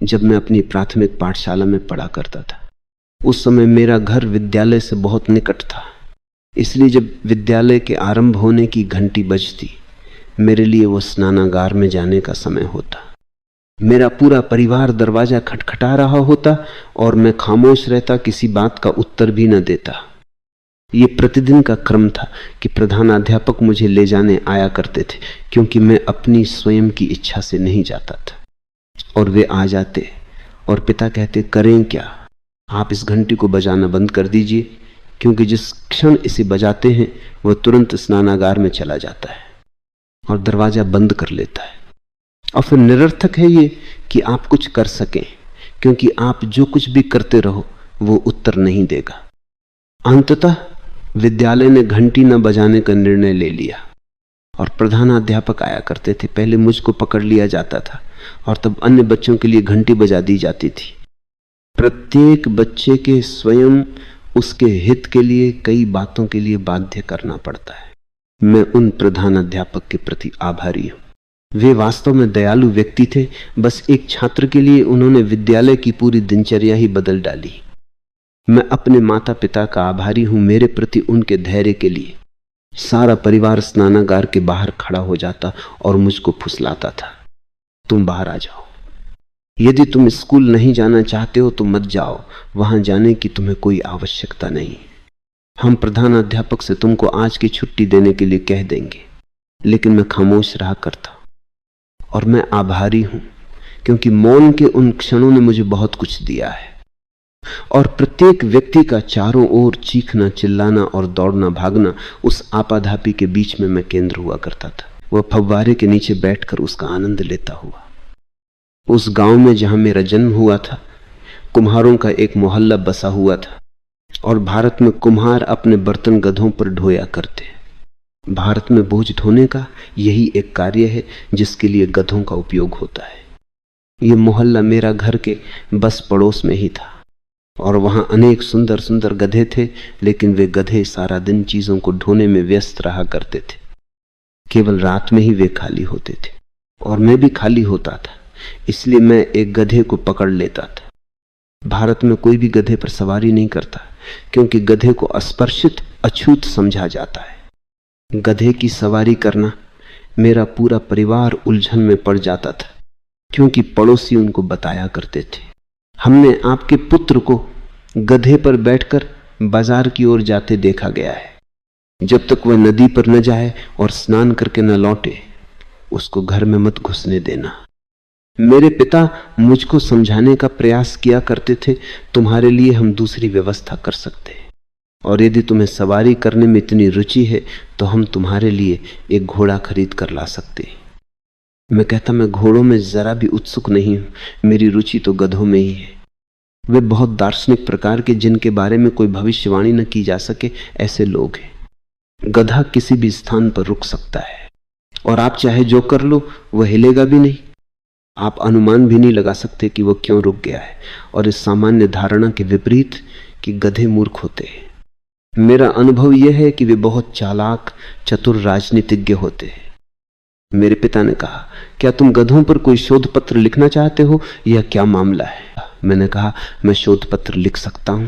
जब मैं अपनी प्राथमिक पाठशाला में पढ़ा करता था। उस समय मेरा घर विद्यालय से बहुत निकट था, इसलिए जब विद्यालय के आरंभ होने की घंटी बजती, मेरे लिए वो स्नानागार में जाने का समय होता। मेरा पूरा परिवार दरवाजा खटखटा रहा होता और मैं खामोश रहता, किसी बात का उत्तर भी न देता। ये प्रतिदिन का क्रम था कि प्रधानाध्यापक मुझे ले जाने आया करते थे, क्योंकि मैं अपनी स्वयं की इच्छा से नहीं जाता था। और वे आ जाते और पिता कहते, करें क्या, आप इस घंटी को बजाना बंद कर दीजिए, क्योंकि जिस क्षण इसे बजाते हैं वह तुरंत स्नानागार में चला जाता है और दरवाजा बंद कर लेता है। और फिर निरर्थक है ये कि आप कुछ कर सकें, क्योंकि आप जो कुछ भी करते रहो वो उत्तर नहीं देगा। अंततः विद्यालय ने घंटी न बजाने का निर्णय ले लिया और प्रधानाध्यापक आया करते थे। पहले मुझको पकड़ लिया जाता था और तब अन्य बच्चों के लिए घंटी बजा दी जाती थी। प्रत्येक बच्चे के स्वयं उसके हित के लिए कई बातों के लिए बाध्य करना पड़ता है। मैं उन प्रधानाध्यापक के प्रति आभारी हूं। वे वास्तव में दयालु व्यक्ति थे। बस एक छात्र के लिए उन्होंने विद्यालय की पूरी दिनचर्या ही बदल डाली। मैं अपने माता पिता का आभारी हूं मेरे प्रति उनके धैर्य के लिए। सारा परिवार स्नानागार के बाहर खड़ा हो जाता और मुझको फुसलाता था, तुम बाहर आ जाओ, यदि तुम स्कूल नहीं जाना चाहते हो तो मत जाओ, वहां जाने की तुम्हें कोई आवश्यकता नहीं। हम प्रधानाध्यापक से तुमको आज की छुट्टी देने के लिए कह देंगे। लेकिन मैं खामोश रहा करता और मैं आभारी हूं, क्योंकि मौन के उन क्षणों ने मुझे बहुत कुछ दिया है। और प्रत्येक व्यक्ति का चारों ओर चीखना, चिल्लाना और दौड़ना भागना, उस आपाधापी के बीच में मैं केंद्र हुआ करता था। वह फव्वारे के नीचे बैठकर उसका आनंद लेता हुआ। उस गांव में जहां मेरा जन्म हुआ था, कुम्हारों का एक मोहल्ला बसा हुआ था और भारत में कुम्हार अपने बर्तन गधों पर ढोया करते। भारत में बोझ ढोने का यही एक कार्य है जिसके लिए गधों का उपयोग होता है। ये मोहल्ला मेरा घर के बस पड़ोस में ही था और वहां अनेक सुंदर सुंदर गधे थे, लेकिन वे गधे सारा दिन चीजों को ढोने में व्यस्त रहा करते थे। केवल रात में ही वे खाली होते थे और मैं भी खाली होता था, इसलिए मैं एक गधे को पकड़ लेता था। भारत में कोई भी गधे पर सवारी नहीं करता, क्योंकि गधे को अस्पर्शित, अछूत समझा जाता है। गधे की सवारी करना, मेरा पूरा परिवार उलझन में पड़ जाता था, क्योंकि पड़ोसी उनको बताया करते थे, हमने आपके पुत्र को गधे पर बैठकर बाजार की ओर जाते देखा गया है। जब तक वह नदी पर न जाए और स्नान करके न लौटे, उसको घर में मत घुसने देना। मेरे पिता मुझको समझाने का प्रयास किया करते थे, तुम्हारे लिए हम दूसरी व्यवस्था कर सकते हैं, और यदि तुम्हें सवारी करने में इतनी रुचि है तो हम तुम्हारे लिए एक घोड़ा खरीद कर ला सकते हैं। मैं कहता, मैं घोड़ों में जरा भी उत्सुक नहीं हूं, मेरी रुचि तो गधों में ही है। वे बहुत दार्शनिक प्रकार के, जिनके बारे में कोई भविष्यवाणी न की जा सके, ऐसे लोग हैं। गधा किसी भी स्थान पर रुक सकता है और आप चाहे जो कर लो, वह हिलेगा भी नहीं। आप अनुमान भी नहीं लगा सकते कि वह क्यों रुक गया है, और इस सामान्य धारणा के विपरीत कि गधे मूर्ख होते हैं। मेरा अनुभव यह है कि वे बहुत चालाक, चतुर राजनीतिज्ञ होते हैं। मेरे पिता ने कहा, क्या तुम गधों पर कोई शोध पत्र लिखना चाहते हो या क्या मामला है? मैंने कहा, मैं शोध पत्र लिख सकता हूं,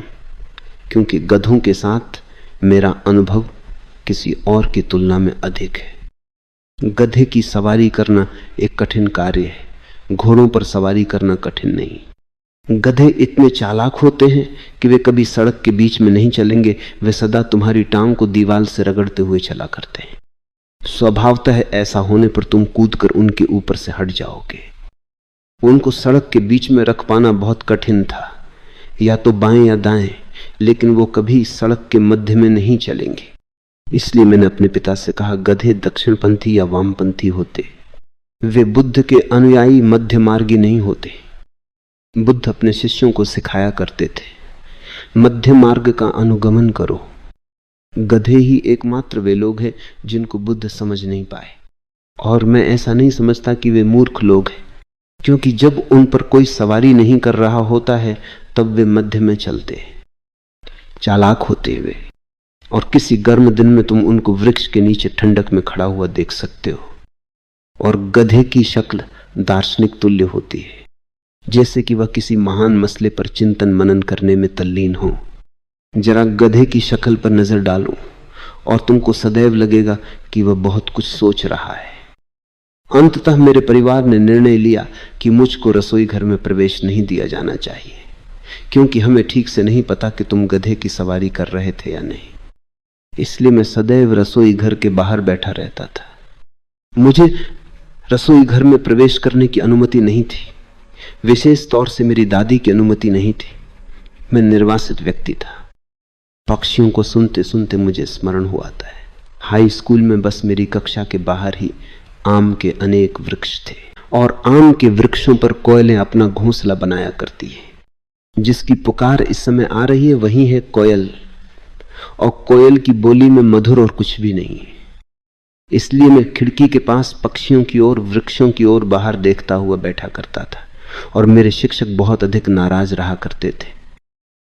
क्योंकि गधों के साथ मेरा अनुभव किसी और की तुलना में अधिक है। गधे की सवारी करना एक कठिन कार्य है, घोड़ों पर सवारी करना कठिन नहीं। गधे इतने चालाक होते हैं कि वे कभी सड़क के बीच में नहीं चलेंगे, वे सदा तुम्हारी टांग को दीवार से रगड़ते हुए चला करते हैं। स्वभावतः ऐसा होने पर तुम कूदकर उनके ऊपर से हट जाओगे। उनको सड़क के बीच में रख पाना बहुत कठिन था, या तो बाएं या दाएं, लेकिन वो कभी सड़क के मध्य में नहीं चलेंगे। इसलिए मैंने अपने पिता से कहा, गधे दक्षिणपंथी या वामपंथी होते, वे बुद्ध के अनुयायी मध्य मार्गी नहीं होते। बुद्ध अपने शिष्यों को सिखाया करते थे, मध्य मार्ग का अनुगमन करो। गधे ही एकमात्र वे लोग हैं जिनको बुद्ध समझ नहीं पाए, और मैं ऐसा नहीं समझता कि वे मूर्ख लोग हैं, क्योंकि जब उन पर कोई सवारी नहीं कर रहा होता है तब वे मध्य में चलते हैं, चालाक होते हुए। और किसी गर्म दिन में तुम उनको वृक्ष के नीचे ठंडक में खड़ा हुआ देख सकते हो। और गधे की शक्ल दार्शनिक तुल्य होती है, जैसे कि वह किसी महान मसले पर चिंतन मनन करने में तल्लीन हो। जरा गधे की शक्ल पर नजर डालो और तुमको सदैव लगेगा कि वह बहुत कुछ सोच रहा है। अंततः मेरे परिवार ने निर्णय लिया कि मुझको रसोई घर में प्रवेश नहीं दिया जाना चाहिए, क्योंकि हमें ठीक से नहीं पता कि तुम गधे की सवारी कर रहे थे या नहीं। इसलिए मैं सदैव रसोई घर के बाहर बैठा रहता था। मुझे रसोई घर में प्रवेश करने की अनुमति नहीं थी, विशेष तौर से मेरी दादी की अनुमति नहीं थी। मैं निर्वासित व्यक्ति था। पक्षियों को सुनते सुनते मुझे स्मरण हुआ था, हाई स्कूल में बस मेरी कक्षा के बाहर ही आम के अनेक वृक्ष थे और आम के वृक्षों पर कोयलें अपना घोंसला बनाया करती है। जिसकी पुकार इस समय आ रही है वही है कोयल, और कोयल की बोली में मधुर और कुछ भी नहीं है। इसलिए मैं खिड़की के पास पक्षियों की ओर, वृक्षों की ओर बाहर देखता हुआ बैठा करता था। और मेरे शिक्षक बहुत अधिक नाराज रहा करते थे।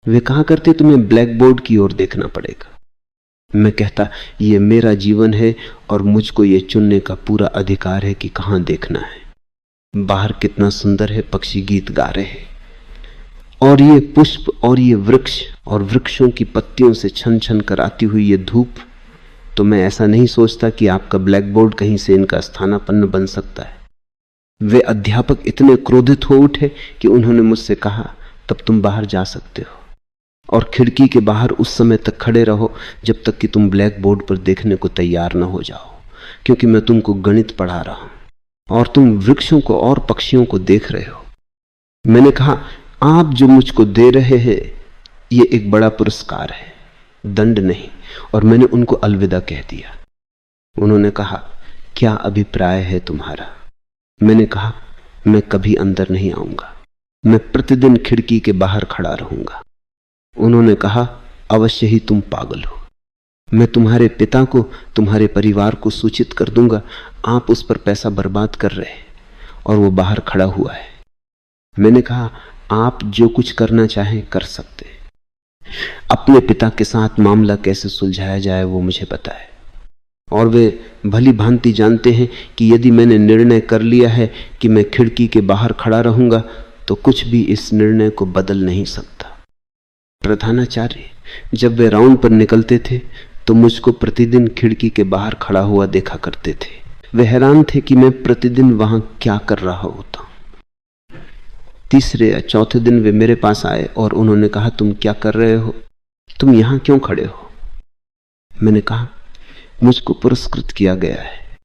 वे कहा करते तुम्हें ब्लैक बोर्ड की ओर देखना पड़ेगा। मैं कहता ये मेरा जीवन है और मुझको ये चुनने का पूरा अधिकार है कि कहां देखना है। बाहर कितना सुंदर है, पक्षी गीत गा रहे हैं, और ये पुष्प और ये वृक्ष और वृक्षों की पत्तियों से छन छन कर आती हुई ये धूप। तो मैं ऐसा नहीं सोचता कि आपका ब्लैक बोर्ड कहीं से इनका स्थानापन्न बन सकता है। वे अध्यापक इतने क्रोधित हो उठे कि उन्होंने मुझसे कहा तब तुम बाहर जा सकते हो और खिड़की के बाहर उस समय तक खड़े रहो जब तक कि तुम ब्लैक बोर्ड पर देखने को तैयार न हो जाओ, क्योंकि मैं तुमको गणित पढ़ा रहा हूं और तुम वृक्षों को और पक्षियों को देख रहे हो। मैंने कहा आप जो मुझको दे रहे हैं ये एक बड़ा पुरस्कार है, दंड नहीं। और मैंने उनको अलविदा कह दिया। उन्होंने कहा क्या अभिप्राय है तुम्हारा? मैंने कहा मैं कभी अंदर नहीं आऊंगा, मैं प्रतिदिन खिड़की के बाहर खड़ा रहूंगा। उन्होंने कहा अवश्य ही तुम पागल हो, मैं तुम्हारे पिता को, तुम्हारे परिवार को सूचित कर दूंगा, आप उस पर पैसा बर्बाद कर रहे हैं। और वो बाहर खड़ा हुआ है। मैंने कहा आप जो कुछ करना चाहें कर सकते, अपने पिता के साथ मामला कैसे सुलझाया जाए वो मुझे पता है, और वे भली भांति जानते हैं कि यदि मैंने निर्णय कर लिया है कि मैं खिड़की के बाहर खड़ा रहूंगा तो कुछ भी इस निर्णय को बदल नहीं सकता। प्रधानाचार्य जब वे राउंड पर निकलते थे तो मुझको प्रतिदिन खिड़की के बाहर खड़ा हुआ देखा करते थे। वे हैरान थे कि मैं प्रतिदिन वहां क्या कर रहा होता। तीसरे या चौथे दिन वे मेरे पास आए और उन्होंने कहा तुम क्या कर रहे हो, तुम यहां क्यों खड़े हो? मैंने कहा मुझको पुरस्कृत किया गया है।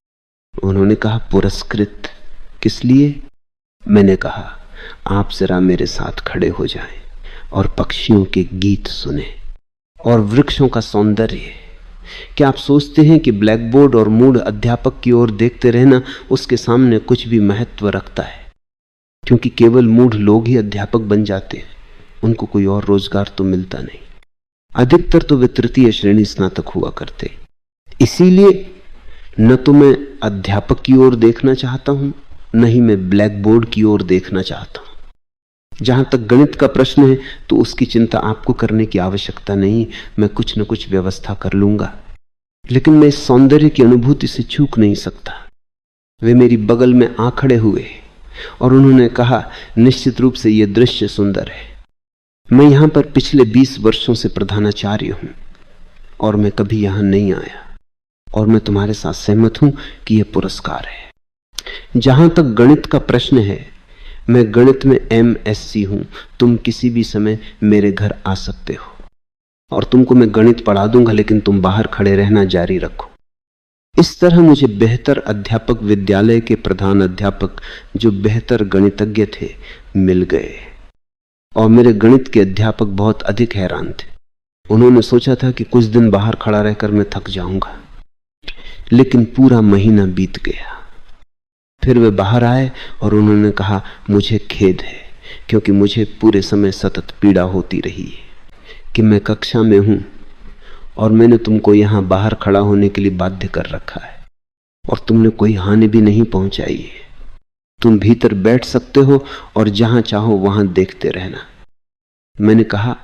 उन्होंने कहा पुरस्कृत किस लिए? मैंने कहा आप जरा मेरे साथ खड़े हो जाएं और पक्षियों के गीत सुने और वृक्षों का सौंदर्य। क्या आप सोचते हैं कि ब्लैक बोर्ड और मूढ़ अध्यापक की ओर देखते रहना उसके सामने कुछ भी महत्व रखता है? क्योंकि केवल मूढ़ लोग ही अध्यापक बन जाते हैं, उनको कोई और रोजगार तो मिलता नहीं। अधिकतर तो वे तृतीय श्रेणी स्नातक हुआ करते। इसीलिए न तो मैं अध्यापक की ओर देखना चाहता हूं, न ही मैं ब्लैक बोर्ड की ओर देखना चाहता हूं। जहां तक गणित का प्रश्न है तो उसकी चिंता आपको करने की आवश्यकता नहीं, मैं कुछ न कुछ व्यवस्था कर लूंगा। लेकिन मैं इस सौंदर्य की अनुभूति से चूक नहीं सकता। वे मेरी बगल में आ खड़े हुए और उन्होंने कहा निश्चित रूप से यह दृश्य सुंदर है। मैं यहां पर पिछले 20 वर्षों से प्रधानाचार्य हूं और मैं कभी यहां नहीं आया, और मैं तुम्हारे साथ सहमत हूं कि यह पुरस्कार है। जहां तक गणित का प्रश्न है, मैं गणित में MSc हूं। तुम किसी भी समय मेरे घर आ सकते हो और तुमको मैं गणित पढ़ा दूंगा, लेकिन तुम बाहर खड़े रहना जारी रखो। इस तरह मुझे बेहतर अध्यापक, विद्यालय के प्रधान अध्यापक जो बेहतर गणितज्ञ थे मिल गए, और मेरे गणित के अध्यापक बहुत अधिक हैरान थे। उन्होंने सोचा था कि कुछ दिन बाहर खड़ा रहकर मैं थक जाऊंगा, लेकिन पूरा महीना बीत गया। फिर वे बाहर आए और उन्होंने कहा मुझे खेद है, क्योंकि मुझे पूरे समय सतत पीड़ा होती रही है कि मैं कक्षा में हूं और मैंने तुमको यहां बाहर खड़ा होने के लिए बाध्य कर रखा है, और तुमने कोई हानि भी नहीं पहुंचाई है। तुम भीतर बैठ सकते हो और जहां चाहो वहां देखते रहना। मैंने कहा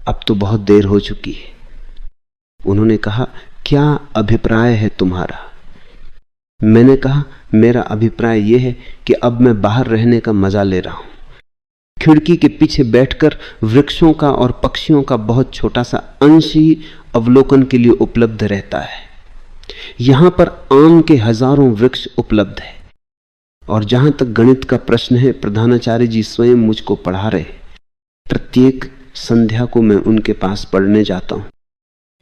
अब तो बहुत देर हो चुकी है। उन्होंने कहा क्या अभिप्राय है तुम्हारा? मैंने कहा मेरा अभिप्राय यह है कि अब मैं बाहर रहने का मजा ले रहा हूं, खिड़की के पीछे बैठकर वृक्षों का और पक्षियों का बहुत छोटा सा अंश ही अवलोकन के लिए उपलब्ध रहता है। यहां पर आम के हजारों वृक्ष उपलब्ध है। और जहां तक गणित का प्रश्न है, प्रधानाचार्य जी स्वयं मुझको पढ़ा रहे। प्रत्येक संध्या को मैं उनके पास पढ़ने जाता हूं।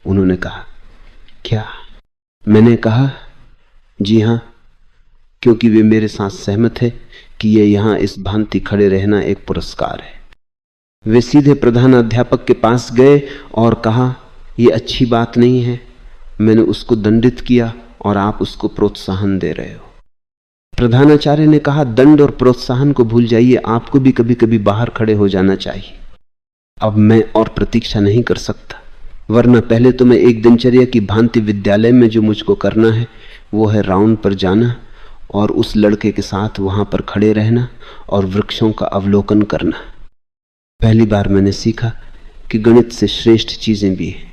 उन्होंने कहा, क्या? मैंने कहा, जी हां, क्योंकि वे मेरे साथ सहमत है कि ये यहां इस भांति खड़े रहना एक पुरस्कार है। वे सीधे प्रधान अध्यापक के पास गए और कहा, यह अच्छी बात नहीं है। मैंने उसको दंडित किया और आप उसको प्रोत्साहन दे रहे हो। प्रधानाचार्य ने कहा, दंड और प्रोत्साहन को भूल जाइए, आपको भी कभी कभी बाहर खड़े हो जाना चाहिए। अब मैं और प्रतीक्षा नहीं कर सकता, वरना पहले तो मैं एक दिनचर्या की भांति विद्यालय में जो मुझको करना है वो है राउंड पर जाना और उस लड़के के साथ वहां पर खड़े रहना और वृक्षों का अवलोकन करना। पहली बार मैंने सीखा कि गणित से श्रेष्ठ चीजें भी हैं।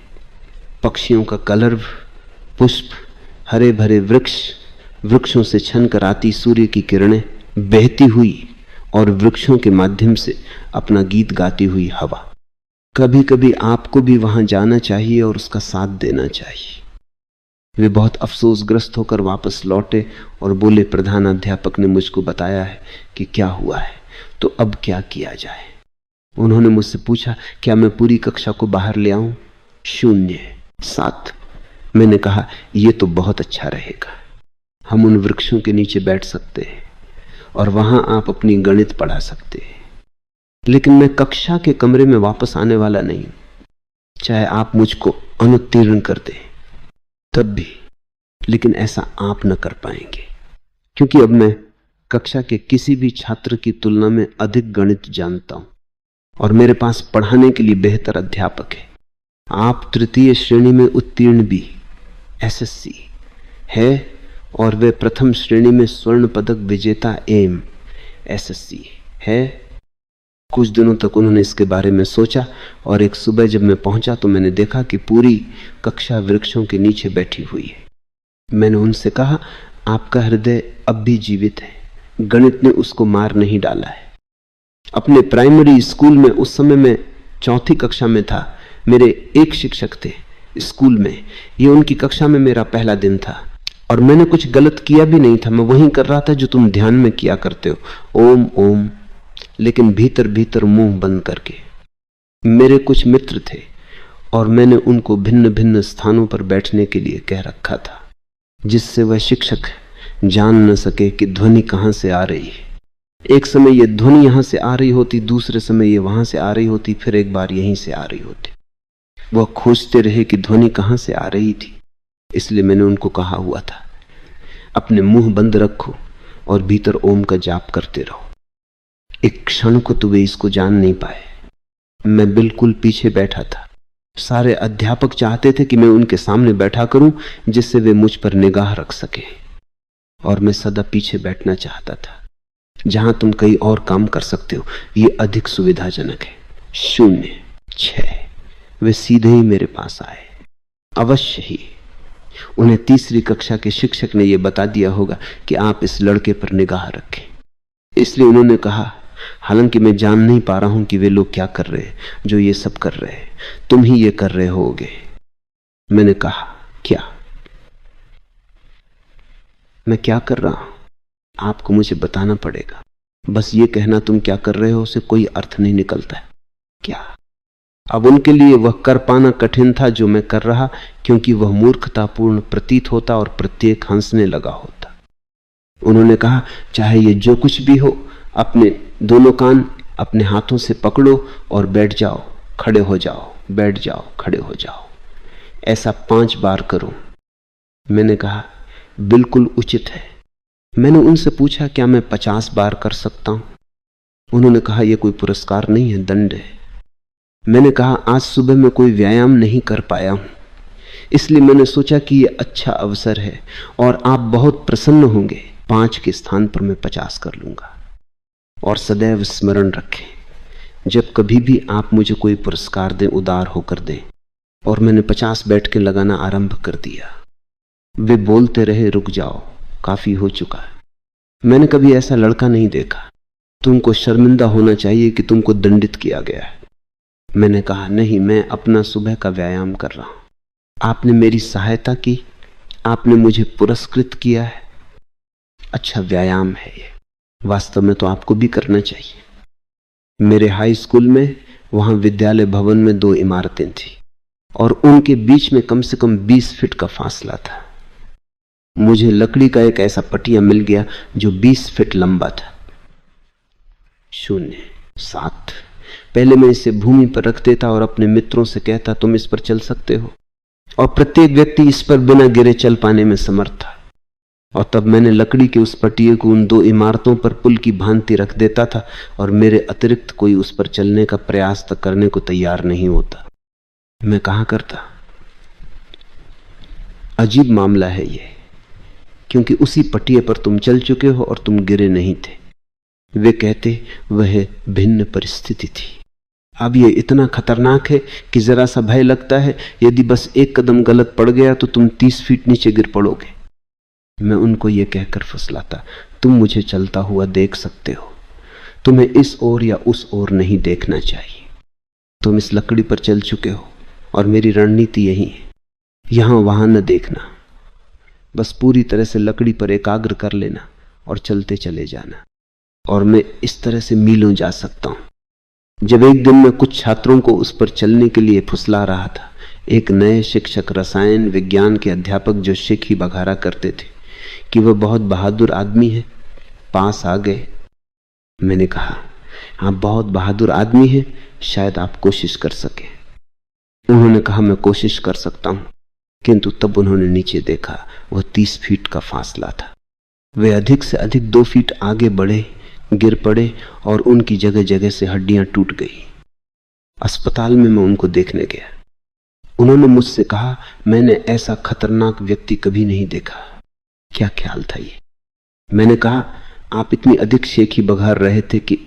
पक्षियों का कलरव, पुष्प, हरे भरे वृक्ष, वृक्षों से छन कर आती सूर्य की किरणें, बहती हुई और वृक्षों के माध्यम से अपना गीत गाती हुई हवा। कभी कभी आपको भी वहां जाना चाहिए और उसका साथ देना चाहिए। वे बहुत अफसोसग्रस्त होकर वापस लौटे और बोले, प्रधान अध्यापक ने मुझको बताया है कि क्या हुआ है, तो अब क्या किया जाए। उन्होंने मुझसे पूछा, क्या मैं पूरी कक्षा को बाहर ले आऊं? 0, 7। मैंने कहा, यह तो बहुत अच्छा रहेगा। हम उन वृक्षों के नीचे बैठ सकते हैं और वहां आप अपनी गणित पढ़ा सकते हैं। लेकिन मैं कक्षा के कमरे में वापस आने वाला नहीं, चाहे आप मुझको अनुत्तीर्ण कर दें तब भी। लेकिन ऐसा आप न कर पाएंगे, क्योंकि अब मैं कक्षा के किसी भी छात्र की तुलना में अधिक गणित जानता हूं और मेरे पास पढ़ाने के लिए बेहतर अध्यापक है। आप तृतीय श्रेणी में उत्तीर्ण भी, SSC है, और वे प्रथम श्रेणी में स्वर्ण पदक विजेता एम SSC है। कुछ दिनों तक उन्होंने इसके बारे में सोचा और एक सुबह जब मैं पहुंचा तो मैंने देखा कि पूरी कक्षा वृक्षों के नीचे बैठी हुई है। मैंने उनसे कहा, आपका हृदय अब भी जीवित है, गणित ने उसको मार नहीं डाला है। अपने प्राइमरी स्कूल में, उस समय मैं 4वीं कक्षा में था, मेरे एक शिक्षक थे स्कूल में। ये उनकी कक्षा में मेरा पहला दिन था और मैंने कुछ गलत किया भी नहीं था। मैं वही कर रहा था जो तुम ध्यान में किया करते हो, ओम ओम, लेकिन भीतर भीतर मुंह बंद करके। मेरे कुछ मित्र थे और मैंने उनको भिन्न भिन्न स्थानों पर बैठने के लिए कह रखा था, जिससे वह शिक्षक जान न सके कि ध्वनि कहां से आ रही है। एक समय यह ध्वनि यहां से आ रही होती, दूसरे समय यह वहां से आ रही होती, फिर एक बार यहीं से आ रही होती। वह खोजते रहे कि ध्वनि कहां से आ रही थी। इसलिए मैंने उनको कहा हुआ था, अपने मुंह बंद रखो और भीतर ओम का जाप करते रहो। एक क्षण को तो वे इसको जान नहीं पाए। मैं बिल्कुल पीछे बैठा था। सारे अध्यापक चाहते थे कि मैं उनके सामने बैठा करूं, जिससे वे मुझ पर निगाह रख सके, और मैं सदा पीछे बैठना चाहता था, जहां तुम कई और काम कर सकते हो। ये अधिक सुविधाजनक है। 0, 6। वे सीधे ही मेरे पास आए। अवश्य ही उन्हें तीसरी कक्षा के शिक्षक ने यह बता दिया होगा कि आप इस लड़के पर निगाह रखें। इसलिए उन्होंने कहा, हालांकि मैं जान नहीं पा रहा हूं कि वे लोग क्या कर रहे हैं जो ये सब कर रहे हैं, तुम ही ये कर रहे होगे। मैंने कहा, क्या? मैं क्या कर रहा हूं आपको मुझे बताना पड़ेगा। बस ये कहना तुम क्या कर रहे हो उसे कोई अर्थ नहीं निकलता है। क्या? अब उनके लिए वह कर पाना कठिन था जो मैं कर रहा, क्योंकि वह मूर्खतापूर्ण प्रतीत होता और प्रत्येक हंसने लगा होता। उन्होंने कहा, चाहे ये जो कुछ भी हो, अपने दोनों कान अपने हाथों से पकड़ो और बैठ जाओ, खड़े हो जाओ, बैठ जाओ, खड़े हो जाओ। ऐसा 5 बार करो। मैंने कहा, बिल्कुल उचित है। मैंने उनसे पूछा, क्या मैं 50 बार कर सकता हूं? उन्होंने कहा, यह कोई पुरस्कार नहीं है, दंड है। मैंने कहा, आज सुबह मैं कोई व्यायाम नहीं कर पाया हूं, इसलिए मैंने सोचा कि यह अच्छा अवसर है और आप बहुत प्रसन्न होंगे। 5 के स्थान पर मैं 50 कर लूंगा। और सदैव स्मरण रखें, जब कभी भी आप मुझे कोई पुरस्कार दें, उदार होकर दें। और मैंने 50 बैठकें लगाना आरंभ कर दिया। वे बोलते रहे, रुक जाओ, काफी हो चुका है। मैंने कभी ऐसा लड़का नहीं देखा तुमको शर्मिंदा होना चाहिए कि तुमको दंडित किया गया है। मैंने कहा, नहीं, मैं अपना सुबह का व्यायाम कर रहा हूं। आपने मेरी सहायता की, आपने मुझे पुरस्कृत किया है, अच्छा व्यायाम है ये। वास्तव में तो आपको भी करना चाहिए। मेरे हाई स्कूल में, वहां विद्यालय भवन में 2 इमारतें थी और उनके बीच में कम से कम 20 फीट का फासला था। मुझे लकड़ी का एक ऐसा पटिया मिल गया जो 20 फीट लंबा था। 0.7। पहले मैं इसे भूमि पर रख देता और अपने मित्रों से कहता, तुम इस पर चल सकते हो, और प्रत्येक व्यक्ति इस पर बिना गिरे चल पाने में समर्थ था। और तब मैंने लकड़ी के उस पटिये को उन 2 इमारतों पर पुल की भांति रख देता था और मेरे अतिरिक्त कोई उस पर चलने का प्रयास तक करने को तैयार नहीं होता। मैं कहां करता। अजीब मामला है ये, क्योंकि उसी पटिये पर तुम चल चुके हो और तुम गिरे नहीं थे। वे कहते, वह भिन्न परिस्थिति थी। अब ये इतना खतरनाक है कि जरा सा भय लगता है, यदि बस एक कदम गलत पड़ गया तो तुम 30 फीट नीचे गिर पड़ोगे। मैं उनको ये कहकर फुसलाता, तुम मुझे चलता हुआ देख सकते हो, तुम्हें इस ओर या उस ओर नहीं देखना चाहिए। तुम इस लकड़ी पर चल चुके हो और मेरी रणनीति यही है, यहां वहां न देखना, बस पूरी तरह से लकड़ी पर एकाग्र कर लेना और चलते चले जाना। और मैं इस तरह से मीलों जा सकता हूं। जब एक दिन मैं कुछ छात्रों को उस पर चलने के लिए फुसला रहा था, एक नए शिक्षक, रसायन विज्ञान के अध्यापक, जो शेख ही बघारा करते थे कि वह बहुत बहादुर आदमी है, पास आ गए। मैंने कहा, हाँ, बहुत बहादुर आदमी है, शायद आप कोशिश कर सके। उन्होंने कहा, मैं कोशिश कर सकता हूं। किंतु तब उन्होंने नीचे देखा, वह 30 फीट का फासला था। वे अधिक से अधिक 2 फीट आगे बढ़े, गिर पड़े और उनकी जगह जगह से हड्डियां टूट गई। अस्पताल में मैं उनको देखने गया। उन्होंने मुझसे कहा, मैंने ऐसा खतरनाक व्यक्ति कभी नहीं देखा। क्या ख्याल था ये? मैंने कहा, आप इतनी अधिक शेखी बघार रहे थे कि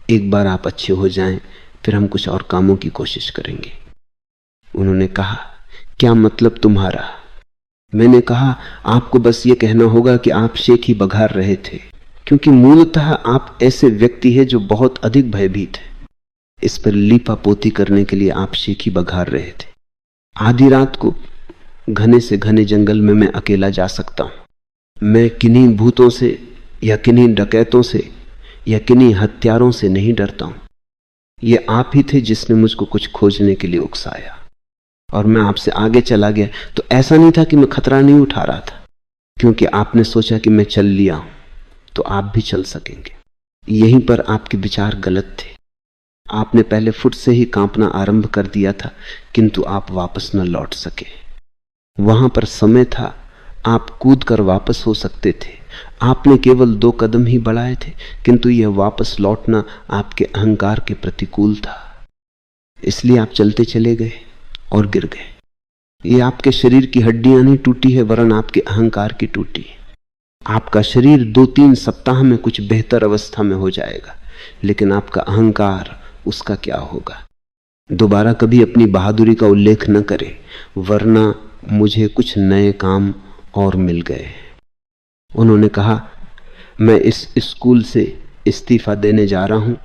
एक बार आप अच्छे हो जाएं, फिर हम कुछ और कामों की कोशिश करेंगे। उन्होंने कहा, क्या मतलब तुम्हारा? मैंने कहा, आपको बस ये कहना होगा कि आप शेखी बघार रहे थे, क्योंकि मूलतः आप ऐसे व्यक्ति हैं जो बहुत अधिक भयभीत है। इस पर लीपा पोती करने के लिए आप शेखी बघार रहे थे। आधी रात को घने से घने जंगल में मैं अकेला जा सकता हूं। मैं किन्हीं भूतों से या किन्हीं डकैतों से या किन्हीं हत्यारों से नहीं डरता हूं। ये आप ही थे जिसने मुझको कुछ खोजने के लिए उकसाया, और मैं आपसे आगे चला गया। तो ऐसा नहीं था कि मैं खतरा नहीं उठा रहा था, क्योंकि आपने सोचा कि मैं चल लिया हूं तो आप भी चल सकेंगे। यहीं पर आपके विचार गलत थे। आपने पहले फुट से ही कांपना आरंभ कर दिया था, किंतु आप वापस न लौट सके। वहां पर समय था, आप कूद कर वापस हो सकते थे। आपने केवल 2 कदम ही बढ़ाए थे, किंतु यह वापस लौटना आपके अहंकार के प्रतिकूल था। इसलिए आप चलते चले गए और गिर गए। ये आपके शरीर की हड्डियां नहीं टूटी है, वरन आपके अहंकार की टूटी है। आपका शरीर 2-3 सप्ताह में कुछ बेहतर अवस्था में हो जाएगा, लेकिन आपका अहंकार, उसका क्या होगा? दोबारा कभी अपनी बहादुरी का उल्लेख न करें, वरना मुझे कुछ नए काम और मिल गए। उन्होंने कहा, मैं इस स्कूल से इस्तीफा देने जा रहा हूं,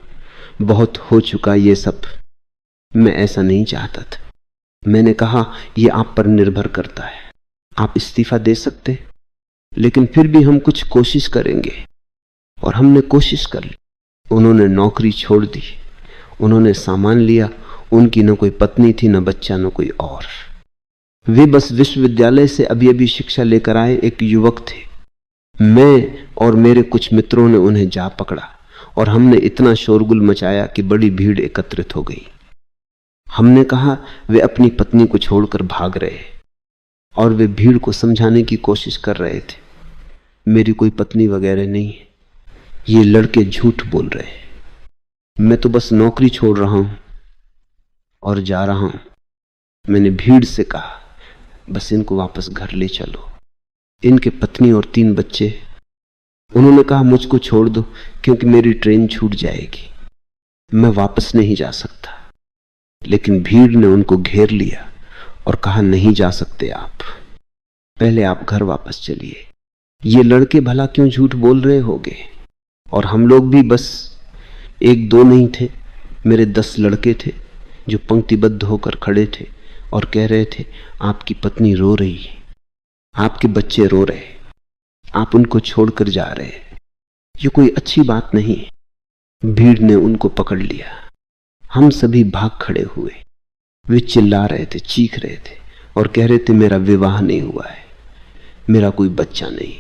बहुत हो चुका ये सब। मैं ऐसा नहीं चाहता था। मैंने कहा, यह आप पर निर्भर करता है, आप इस्तीफा दे सकते, लेकिन फिर भी हम कुछ कोशिश करेंगे। और हमने कोशिश कर ली। उन्होंने नौकरी छोड़ दी, उन्होंने सामान लिया। उनकी न कोई पत्नी थी, न बच्चा, न कोई और। वे बस विश्वविद्यालय से अभी अभी शिक्षा लेकर आए एक युवक थे। मैं और मेरे कुछ मित्रों ने उन्हें जा पकड़ा और हमने इतना शोरगुल मचाया कि बड़ी भीड़ एकत्रित हो गई। हमने कहा वे अपनी पत्नी को छोड़कर भाग रहे, और वे भीड़ को समझाने की कोशिश कर रहे थे, मेरी कोई पत्नी वगैरह नहीं है, ये लड़के झूठ बोल रहे हैं, मैं तो बस नौकरी छोड़ रहा हूं और जा रहा हूं। मैंने भीड़ से कहा, बस इनको वापस घर ले चलो, इनके पत्नी और 3 बच्चे। उन्होंने कहा, मुझको छोड़ दो, क्योंकि मेरी ट्रेन छूट जाएगी, मैं वापस नहीं जा सकता। लेकिन भीड़ ने उनको घेर लिया और कहा, नहीं जा सकते आप, पहले आप घर वापस चलिए। ये लड़के भला क्यों झूठ बोल रहे होंगे, और हम लोग भी बस एक दो नहीं थे, मेरे 10 लड़के थे जो पंक्तिबद्ध होकर खड़े थे और कह रहे थे, आपकी पत्नी रो रही है, आपके बच्चे रो रहे, आप उनको छोड़कर जा रहे, ये कोई अच्छी बात नहीं है। भीड़ ने उनको पकड़ लिया, हम सभी भाग खड़े हुए। वे चिल्ला रहे थे, चीख रहे थे और कह रहे थे, मेरा विवाह नहीं हुआ है, मेरा कोई बच्चा नहीं,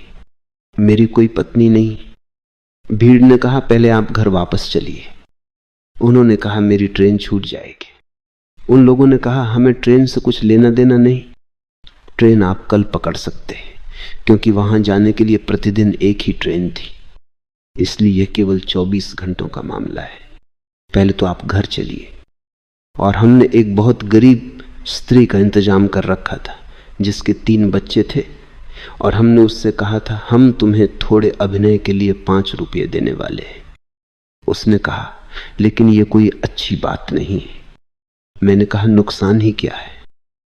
मेरी कोई पत्नी नहीं। भीड़ ने कहा, पहले आप घर वापस चलिए। उन्होंने कहा, मेरी ट्रेन छूट जाएगी। उन लोगों ने कहा, हमें ट्रेन से कुछ लेना देना नहीं, ट्रेन आप कल पकड़ सकते हैं, क्योंकि वहां जाने के लिए प्रतिदिन एक ही ट्रेन थी, इसलिए यह केवल 24 घंटों का मामला है, पहले तो आप घर चलिए। और हमने एक बहुत गरीब स्त्री का इंतजाम कर रखा था जिसके 3 बच्चे थे, और हमने उससे कहा था, हम तुम्हें थोड़े अभिनय के लिए 5 रुपये देने वाले हैं। उसने कहा, लेकिन ये कोई अच्छी बात नहीं है। मैंने कहा, नुकसान ही क्या है,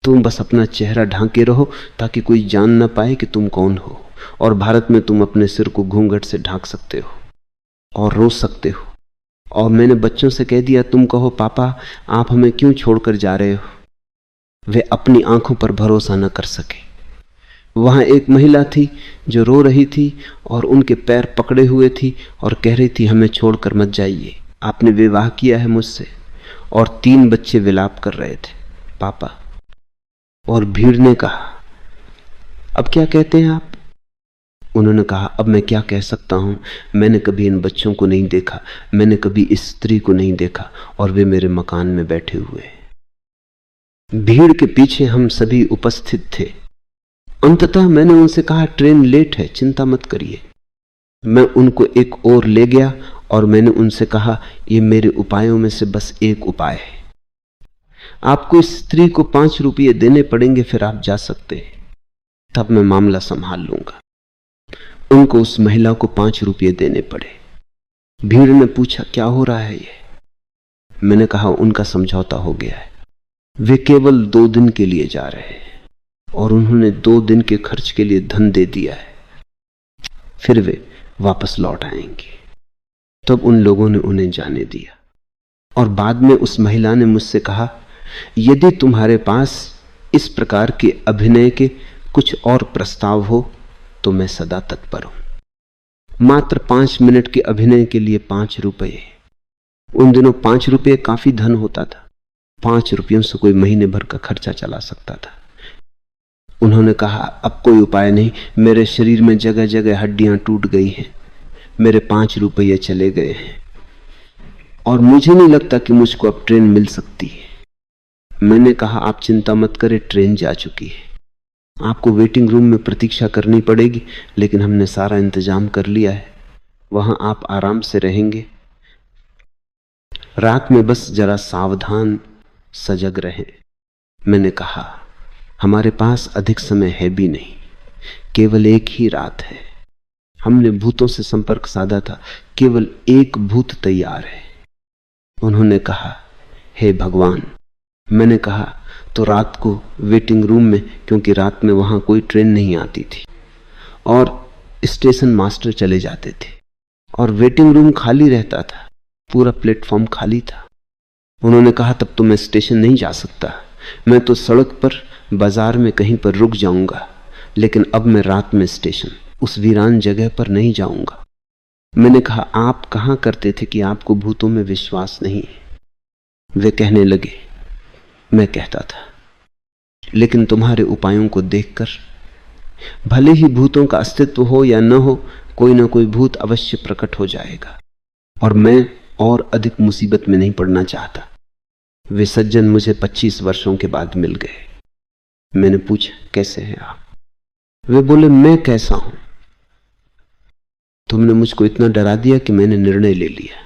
तुम बस अपना चेहरा ढांके रहो ताकि कोई जान ना पाए कि तुम कौन हो, और भारत में तुम अपने सिर को घूंघट से ढांक सकते हो और रो सकते हो। और मैंने बच्चों से कह दिया, तुम कहो, पापा आप हमें क्यों छोड़कर जा रहे हो। वे अपनी आंखों पर भरोसा न कर सके। वहां एक महिला थी जो रो रही थी और उनके पैर पकड़े हुए थी और कह रही थी, हमें छोड़कर मत जाइए, आपने विवाह किया है मुझसे। और 3 बच्चे विलाप कर रहे थे, पापा। और भीड़ ने कहा, अब क्या कहते हैं आप। उन्होंने कहा, अब मैं क्या कह सकता हूं, मैंने कभी इन बच्चों को नहीं देखा, मैंने कभी इस स्त्री को नहीं देखा, और वे मेरे मकान में बैठे हुए। भीड़ के पीछे हम सभी उपस्थित थे। अंततः मैंने उनसे कहा, ट्रेन लेट है, चिंता मत करिए। मैं उनको एक ओर ले गया और मैंने उनसे कहा, यह मेरे उपायों में से बस एक उपाय है, आपको इस स्त्री को 5 रुपये देने पड़ेंगे, फिर आप जा सकते हैं, तब मैं मामला संभाल लूंगा। उनको उस महिला को 5 रुपये देने पड़े। भीड़ ने पूछा, क्या हो रहा है ये। मैंने कहा, उनका समझौता हो गया है, वे केवल 2 दिन के लिए जा रहे हैं और उन्होंने 2 दिन के खर्च के लिए धन दे दिया है, फिर वे वापस लौट आएंगे। तब उन लोगों ने उन्हें जाने दिया। और बाद में उस महिला ने मुझसे कहा, यदि तुम्हारे पास इस प्रकार के अभिनय के कुछ और प्रस्ताव हो तो मैं सदा तत्पर हूं। मात्र 5 मिनट के अभिनय के लिए 5 रुपये। उन दिनों 5 रुपये काफी धन होता था, 5 रुपयों से कोई महीने भर का खर्चा चला सकता था। उन्होंने कहा, अब कोई उपाय नहीं, मेरे शरीर में जगह जगह हड्डियां टूट गई हैं, मेरे 5 रुपये चले गए हैं और मुझे नहीं लगता कि मुझको अब ट्रेन मिल सकती है। मैंने कहा, आप चिंता मत करें, ट्रेन जा चुकी है, आपको वेटिंग रूम में प्रतीक्षा करनी पड़ेगी, लेकिन हमने सारा इंतजाम कर लिया है, वहां आप आराम से रहेंगे। रात में बस जरा सावधान सजग रहें। मैंने कहा, हमारे पास अधिक समय है भी नहीं, केवल एक ही रात है। हमने भूतों से संपर्क साधा था, केवल एक भूत तैयार है। उन्होंने कहा, हे भगवान। मैंने कहा, तो रात को वेटिंग रूम में, क्योंकि रात में वहां कोई ट्रेन नहीं आती थी और स्टेशन मास्टर चले जाते थे और वेटिंग रूम खाली रहता था, पूरा प्लेटफॉर्म खाली था। उन्होंने कहा, तब तो मैं स्टेशन नहीं जा सकता, मैं तो सड़क पर, बाजार में कहीं पर रुक जाऊंगा, लेकिन अब मैं रात में स्टेशन, उस वीरान जगह पर नहीं जाऊंगा। मैंने कहा, आप कहां करते थे कि आपको भूतों में विश्वास नहीं है। वे कहने लगे, मैं कहता था, लेकिन तुम्हारे उपायों को देखकर, भले ही भूतों का अस्तित्व हो या न हो, कोई ना कोई भूत अवश्य प्रकट हो जाएगा और मैं और अधिक मुसीबत में नहीं पड़ना चाहता। वे सज्जन मुझे 25 वर्षों के बाद मिल गए। मैंने पूछा, कैसे हैं आप। वे बोले, मैं कैसा हूं, तुमने मुझको इतना डरा दिया कि मैंने निर्णय ले लिया,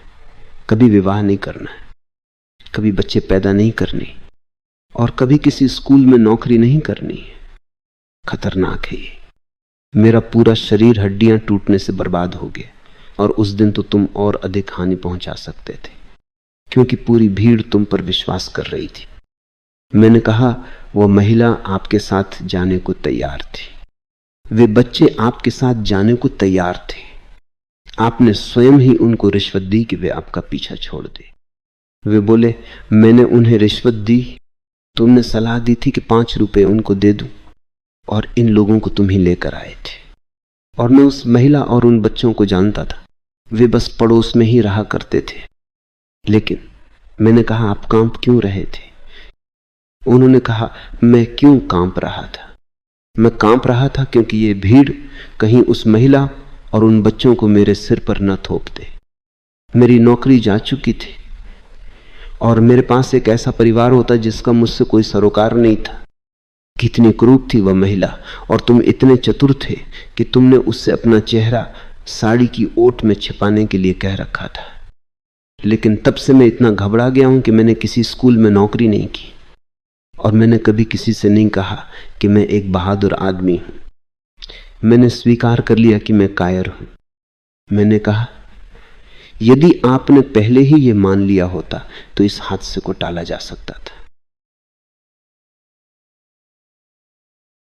कभी विवाह नहीं करना है, कभी बच्चे पैदा नहीं करने और कभी किसी स्कूल में नौकरी नहीं करनी है। खतरनाक है ये। मेरा पूरा शरीर हड्डियां टूटने से बर्बाद हो गया और उस दिन तो तुम और अधिक हानि पहुंचा सकते थे, क्योंकि पूरी भीड़ तुम पर विश्वास कर रही थी। मैंने कहा, वह महिला आपके साथ जाने को तैयार थी, वे बच्चे आपके साथ जाने को तैयार थे, आपने स्वयं ही उनको रिश्वत दी कि वे आपका पीछा छोड़ दे। वे बोले, मैंने उन्हें रिश्वत दी, तुमने सलाह दी थी कि 5 रुपए उनको दे दूं, और इन लोगों को तुम ही लेकर आए थे। और मैं उस महिला और उन बच्चों को जानता था, वे बस पड़ोस में ही रहा करते थे। लेकिन मैंने कहा, आप कांप क्यों रहे थे? उन्होंने कहा, मैं क्यों कांप रहा था? मैं कांप रहा था क्योंकि ये भीड़ कहीं उस महिला और उन बच्चों को मेरे सिर पर न थोप दे। मेरी नौकरी जा चुकी थी और मेरे पास एक ऐसा परिवार होता जिसका मुझसे कोई सरोकार नहीं था। कितनी क्रूर थी वह महिला, और तुम इतने चतुर थे कि तुमने उससे अपना चेहरा साड़ी की ओट में छिपाने के लिए कह रखा था। लेकिन तब से मैं इतना घबरा गया हूं कि मैंने किसी स्कूल में नौकरी नहीं की, और मैंने कभी किसी से नहीं कहा कि मैं एक बहादुर आदमी हूं। मैंने स्वीकार कर लिया कि मैं कायर हूं। मैंने कहा, यदि आपने पहले ही यह मान लिया होता तो इस हादसे को टाला जा सकता था।